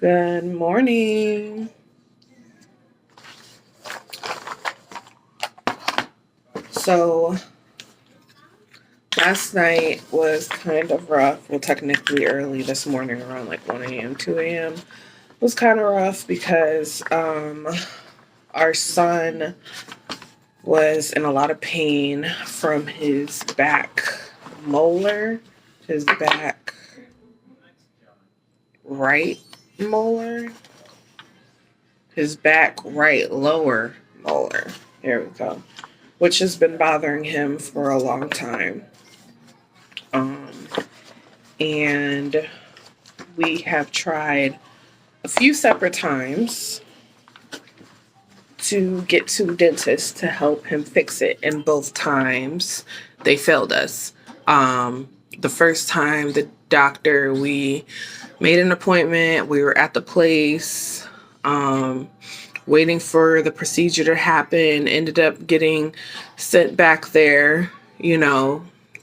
Good morning. So, last night was kind of rough. Well, technically early this morning, around like 1 a.m., 2 a.m. was kind of rough because our son was in a lot of pain from his back molar, his back right molar, his back right lower molar. Here we go. Which has been bothering him for a long time. Um, and we have tried a few separate times to get to dentists to help him fix it, and both times they failed us. The first time, the doctor, we made an appointment, we were at the place, waiting for the procedure to happen, ended up getting sent back there,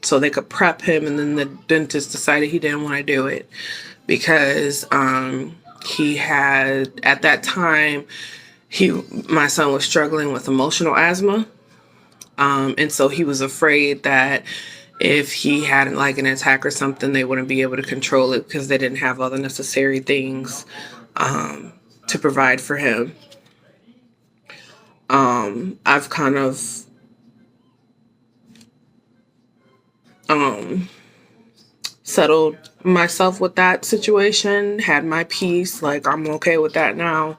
so they could prep him, and then the dentist decided he didn't want to do it because he had, at that time, my son was struggling with emotional asthma. And so he was afraid that if he had like an attack or something, they wouldn't be able to control it because they didn't have all the necessary things to provide for him. I've kind of settled myself with that situation, had my peace, like I'm okay with that now.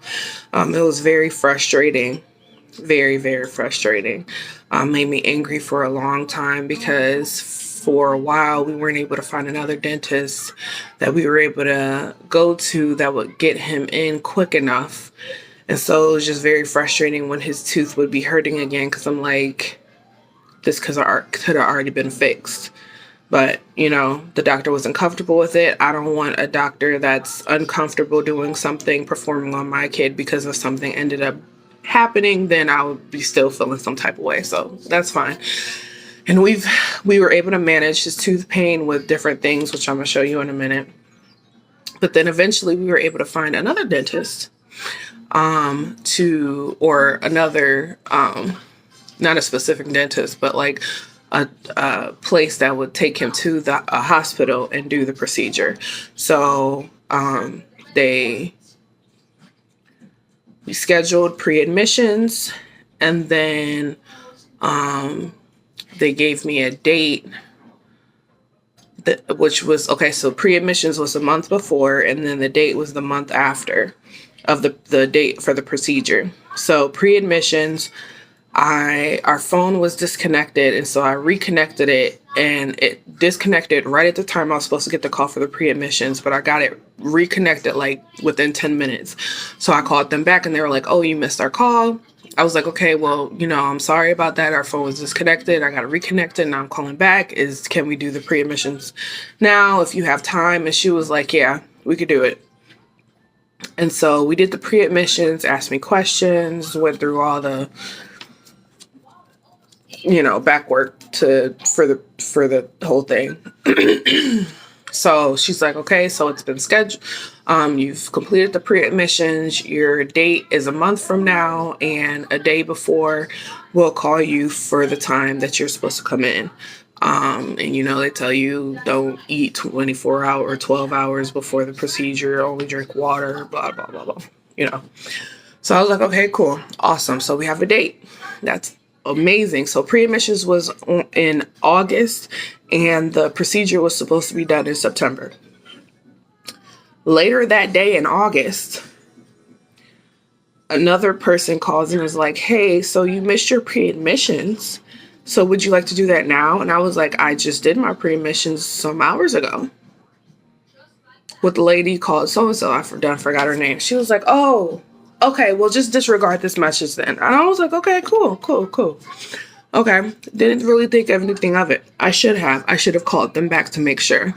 It was very frustrating, very, very frustrating. Made me angry for a long time because for a while we weren't able to find another dentist that we were able to go to that would get him in quick enough. And so it was just very frustrating when his tooth would be hurting again because I'm like, this could have already been fixed. But, the doctor wasn't comfortable with it. I don't want a doctor that's uncomfortable doing something, performing on my kid because of something ended up happening, then I would be still feeling some type of way. So that's fine. And we were able to manage his tooth pain with different things, which I'm going to show you in a minute. But then eventually we were able to find another dentist or another, not a specific dentist, but like a place that would take him to a hospital and do the procedure. So we scheduled pre-admissions, and then they gave me a date which was okay. So pre-admissions was a month before, and then the date was the month after of the date for the procedure. So pre-admissions, our phone was disconnected, and so I reconnected it, and it disconnected right at the time I was supposed to get the call for the pre-admissions, but I got it reconnected like within 10 minutes. So I called them back, and they were like, "Oh, you missed our call." I was like, "Okay, well, I'm sorry about that. Our phone was disconnected. I got to reconnect it, and I'm calling back. Can we do the pre-admissions now if you have time?" And she was like, "Yeah, we could do it." And so we did the pre-admissions, asked me questions, went through all the back work for the whole thing. So she's like, "Okay, so it's been scheduled. You've completed the pre-admissions. Your date is a month from now, and a day before we'll call you for the time that you're supposed to come in." And they tell you don't eat 24 hours or 12 hours before the procedure, only drink water, blah, blah, blah, blah. So I was like, "Okay, cool. Awesome. So we have a date." That's amazing. So pre-admissions was in August, and the procedure was supposed to be done in September. Later that day in August, another person calls and was like, "Hey, so you missed your pre-admissions. So would you like to do that now?" And I was like, "I just did my pre-admissions some hours ago with the lady called so-and-so. I forgot her name." She was like, "Oh, okay, well, just disregard this message then." And I was like, "Okay, cool. Okay." Didn't really think of anything of it. I should have called them back to make sure.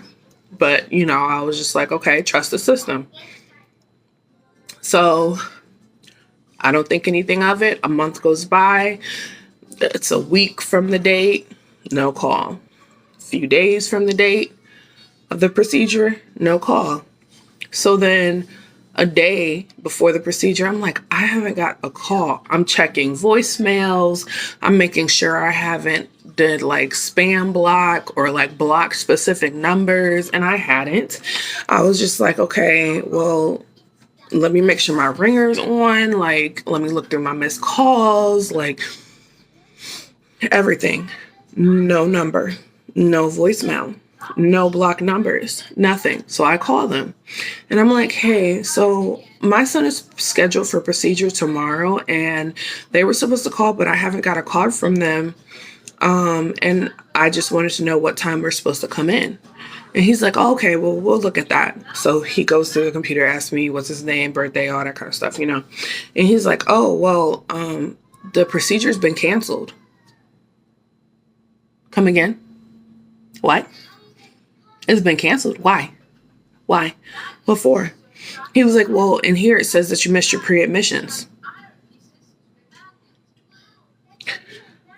But, I was just like, okay, trust the system. So I don't think anything of it. A month goes by. It's a week from the date, no call. A few days from the date of the procedure, no call. So then a day before the procedure, I'm like, I haven't got a call. I'm checking voicemails. I'm making sure I haven't did like spam block or like block specific numbers. And I hadn't. I was just like, okay, well, let me make sure my ringer's on. Like, let me look through my missed calls, like everything. No number, no voicemail, no block numbers, nothing. So I call them and I'm like, hey, so my son is scheduled for procedure tomorrow and they were supposed to call, but I haven't got a call from them. And I just wanted to know what time we're supposed to come in. And he's like, oh, okay, well, we'll look at that. So he goes to the computer, asks me what's his name, birthday, all that kind of stuff, And he's like, oh, well, the procedure's been canceled. Come again? What? It's been canceled. Why? Why? What for? He was like, well, in here it says that you missed your pre-admissions.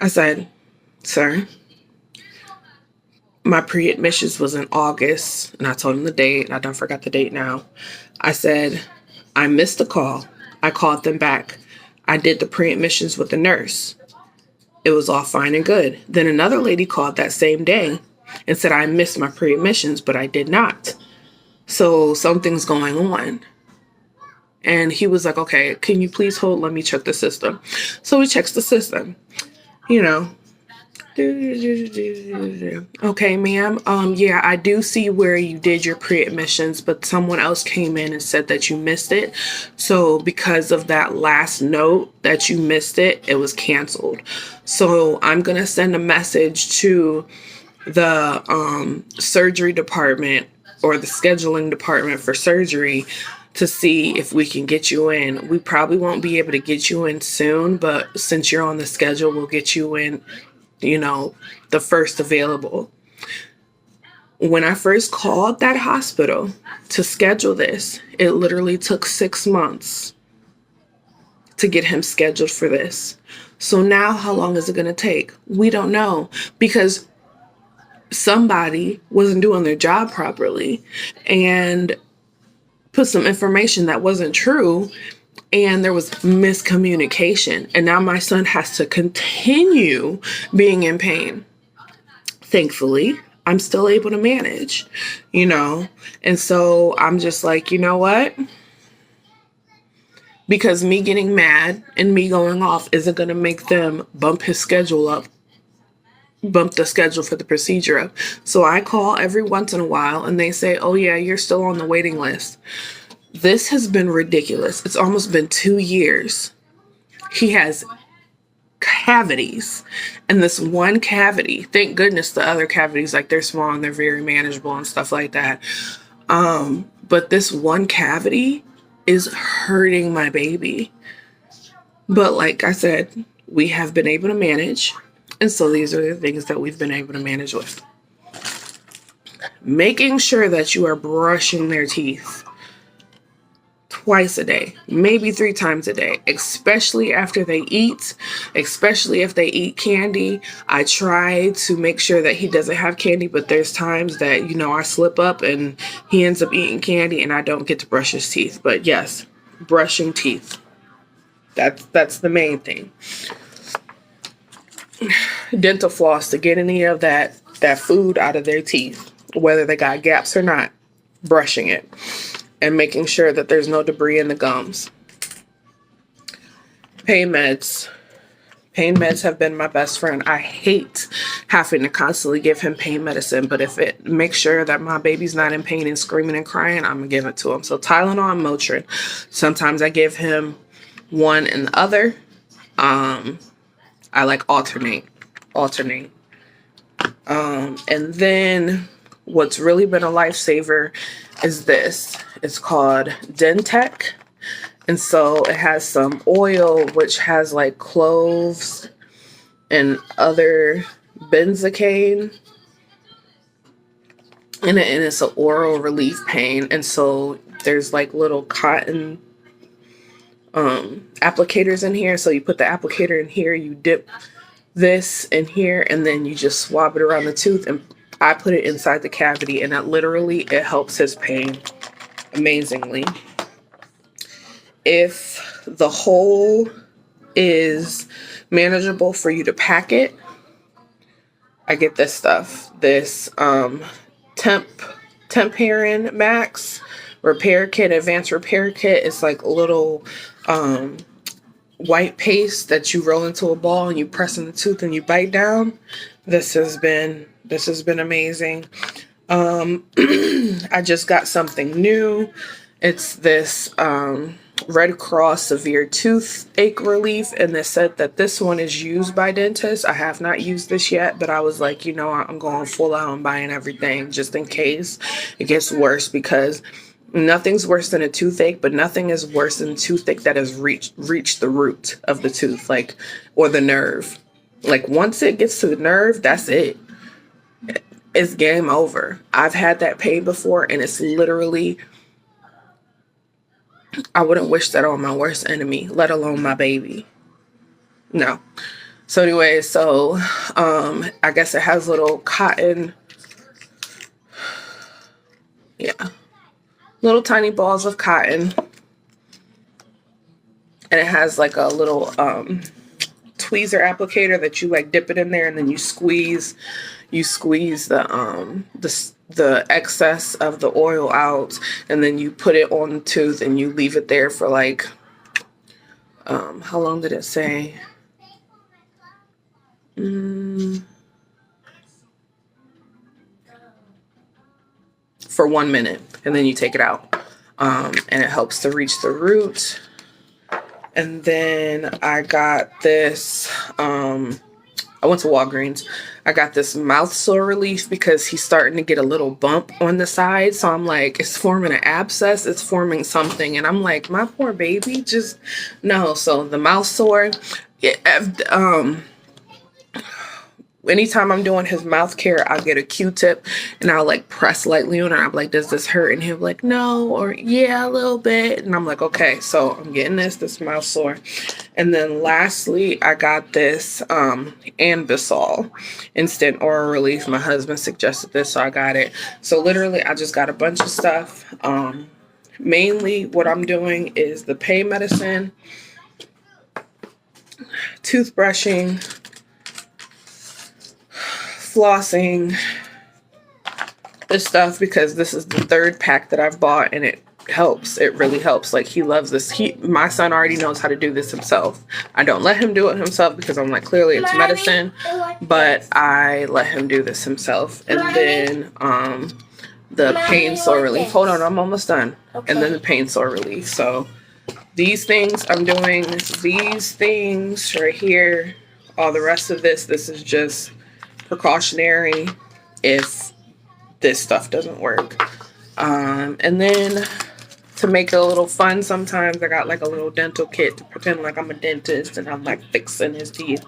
I said, sir, my pre-admissions was in August, and I told him the date, and I don't forgot the date now. I said, I missed the call. I called them back. I did the pre-admissions with the nurse. It was all fine and good. Then another lady called that same day and said, I missed my pre-admissions, but I did not. So something's going on. And he was like, okay, can you please hold? Let me check the system. So he checks the system, Okay, ma'am. Yeah, I do see where you did your pre-admissions, but someone else came in and said that you missed it. So because of that last note that you missed it, it was canceled. So I'm going to send a message to the surgery department or the scheduling department for surgery to see if we can get you in. We probably won't be able to get you in soon, but since you're on the schedule, we'll get you in the first available. When I first called that hospital to schedule this, it literally took 6 months to get him scheduled for this. So now how long is it going to take? We don't know, because somebody wasn't doing their job properly and put some information that wasn't true. And there was miscommunication. And now my son has to continue being in pain. Thankfully, I'm still able to manage, And so I'm just like, you know what? Because me getting mad and me going off isn't going to make them bump the schedule for the procedure up. So I call every once in a while and they say, oh yeah, you're still on the waiting list. This has been ridiculous. It's almost been 2 years. He has cavities. And this one cavity, thank goodness the other cavities, like they're small and they're very manageable and stuff like that. But this one cavity is hurting my baby. But like I said, we have been able to manage. And so these are the things that we've been able to manage with. Making sure that you are brushing their teeth twice a day, maybe 3 times a day, especially after they eat, especially if they eat candy. I try to make sure that he doesn't have candy, but there's times that, I slip up and he ends up eating candy and I don't get to brush his teeth. But yes, brushing teeth. That's the main thing. Dental floss to get any of that food out of their teeth, whether they got gaps or not, brushing it. And making sure that there's no debris in the gums. Pain meds. Pain meds have been my best friend. I hate having to constantly give him pain medicine, but if it makes sure that my baby's not in pain and screaming and crying, I'm going to give it to him. So Tylenol and Motrin. Sometimes I give him one and the other. I like alternate. And then what's really been a lifesaver is this. It's called Dentec. And so it has some oil, which has like cloves and other benzocaine in it. And it's an oral relief pain. And so there's like little cotton applicators in here. So you put the applicator in here, you dip this in here, and then you just swab it around the tooth, and I put it inside the cavity, and it helps his pain amazingly. If the hole is manageable for you to pack it, I get this stuff. This Temparian Max repair kit, advanced repair kit. It's like a little white paste that you roll into a ball and you press in the tooth and you bite down. This has been amazing. I just got something new. It's this Red Cross Severe Toothache Relief, and they said that this one is used by dentists. I have not used this yet, but I was like, I'm going full out and buying everything just in case it gets worse, because nothing's worse than a toothache, but nothing is worse than a toothache that has reached the root of the tooth, like, or the nerve. Like, once it gets to the nerve, that's it. It's game over. I've had that pain before, and it's literally, I wouldn't wish that on my worst enemy, let alone my baby. No. So anyway, I guess it has little cotton, little tiny balls of cotton, and it has like a little tweezer applicator that you like dip it in there, and then you squeeze the excess of the oil out, and then you put it on the tooth and you leave it there for like how long did it say? For 1 minute, and then you take it out, and it helps to reach the root. And then I got this, I went to Walgreens. I got this mouth sore relief because he's starting to get a little bump on the side. So I'm like, it's forming an abscess, it's forming something. And I'm like, my poor baby, just no. So the mouth sore, anytime I'm doing his mouth care, I'll get a Q-tip and I'll like press lightly on it. I'm like, does this hurt? And he'll be like, no, or yeah, a little bit. And I'm like, okay, so I'm getting this mouth sore. And then lastly, I got this Anbesol instant oral relief. My husband suggested this, so I got it. So literally, I just got a bunch of stuff. Mainly what I'm doing is the pain medicine, toothbrushing, flossing, this stuff, because this is the third pack that I've bought, and it helps. It really helps. Like, he loves this. My son already knows how to do this himself. I don't let him do it himself because I'm like, clearly it's medicine, but I let him do this himself. And then the pain sore relief. Hold on, I'm almost done. Okay. And then the pain sore relief. So these things I'm doing, these things right here, all the rest of this is just precautionary if this stuff doesn't work. And then to make it a little fun, sometimes I got like a little dental kit to pretend like I'm a dentist and I'm like fixing his teeth.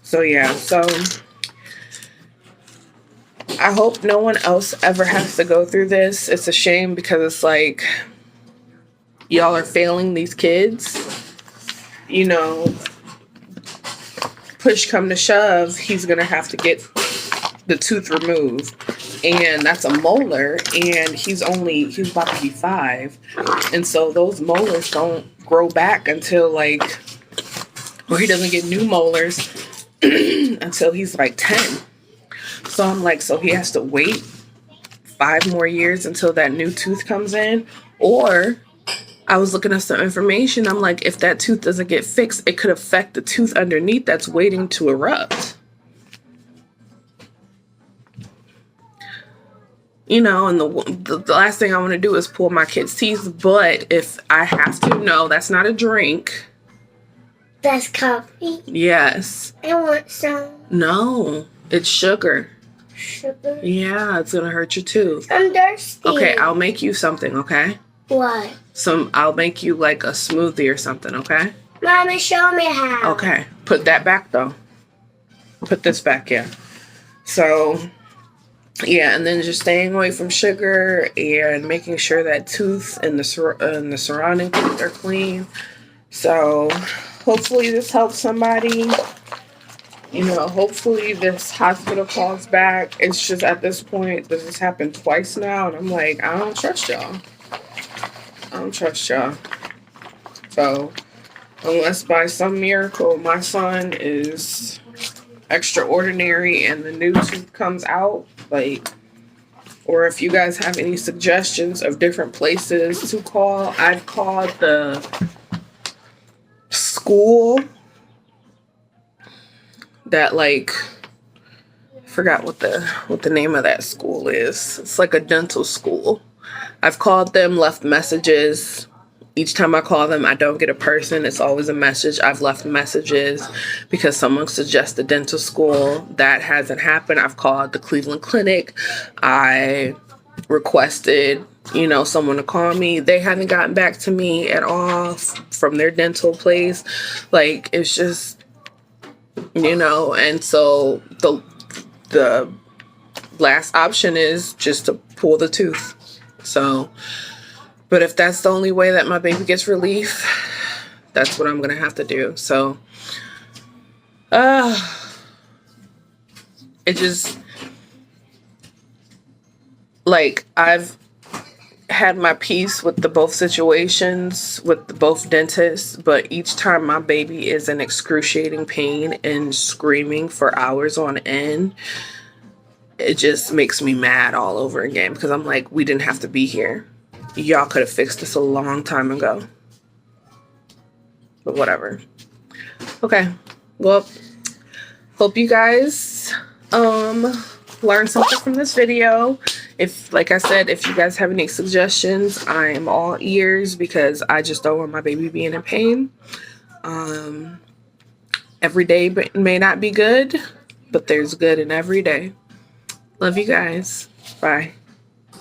So yeah, so I hope no one else ever has to go through this. It's a shame because it's like, y'all are failing these kids. Push come to shove, he's gonna have to get the tooth removed, and that's a molar, and he's about to be 5, and so those molars don't grow back until like, or he doesn't get new molars until he's like 10. So I'm like, so he has to wait 5 more years until that new tooth comes in. Or I was looking at some information. I'm like, if that tooth doesn't get fixed, it could affect the tooth underneath that's waiting to erupt. And the last thing I want to do is pull my kid's teeth. But if I have to, no, that's not a drink. That's coffee? Yes. I want some. No, it's sugar. Sugar? Yeah, it's going to hurt your tooth. I'm thirsty. Okay, I'll make you something, okay? What? I'll make you like a smoothie or something, okay? Mommy, show me how. Okay. Put that back, though. Put this back, yeah. So, yeah, and then just staying away from sugar and making sure that tooth and the surrounding teeth are clean. So, hopefully this helps somebody. Hopefully this hospital calls back. It's just at this point, this has happened twice now, and I'm like, I don't trust y'all. So unless by some miracle my son is extraordinary and the new tooth comes out, like, or if you guys have any suggestions of different places to call, I've called the school that, like, I forgot what the name of that school is. It's like a dental school. I've called them, left messages. Each time I call them, I don't get a person. It's always a message. I've left messages because someone suggested dental school. That hasn't happened. I've called the Cleveland Clinic. I requested, someone to call me. They haven't gotten back to me at all from their dental place. Like, it's just, and so the last option is just to pull the tooth. So, but if that's the only way that my baby gets relief, that's what I'm going to have to do. So, it just, like, I've had my peace with the both situations, with the both dentists, but each time my baby is in excruciating pain and screaming for hours on end, it just makes me mad all over again, because I'm like, we didn't have to be here. Y'all could have fixed this a long time ago. But whatever. Okay. Well, hope you guys learned something from this video. If, like I said, if you guys have any suggestions, I am all ears, because I just don't want my baby being in pain. Every day may not be good, but there's good in every day. Love you guys. Bye.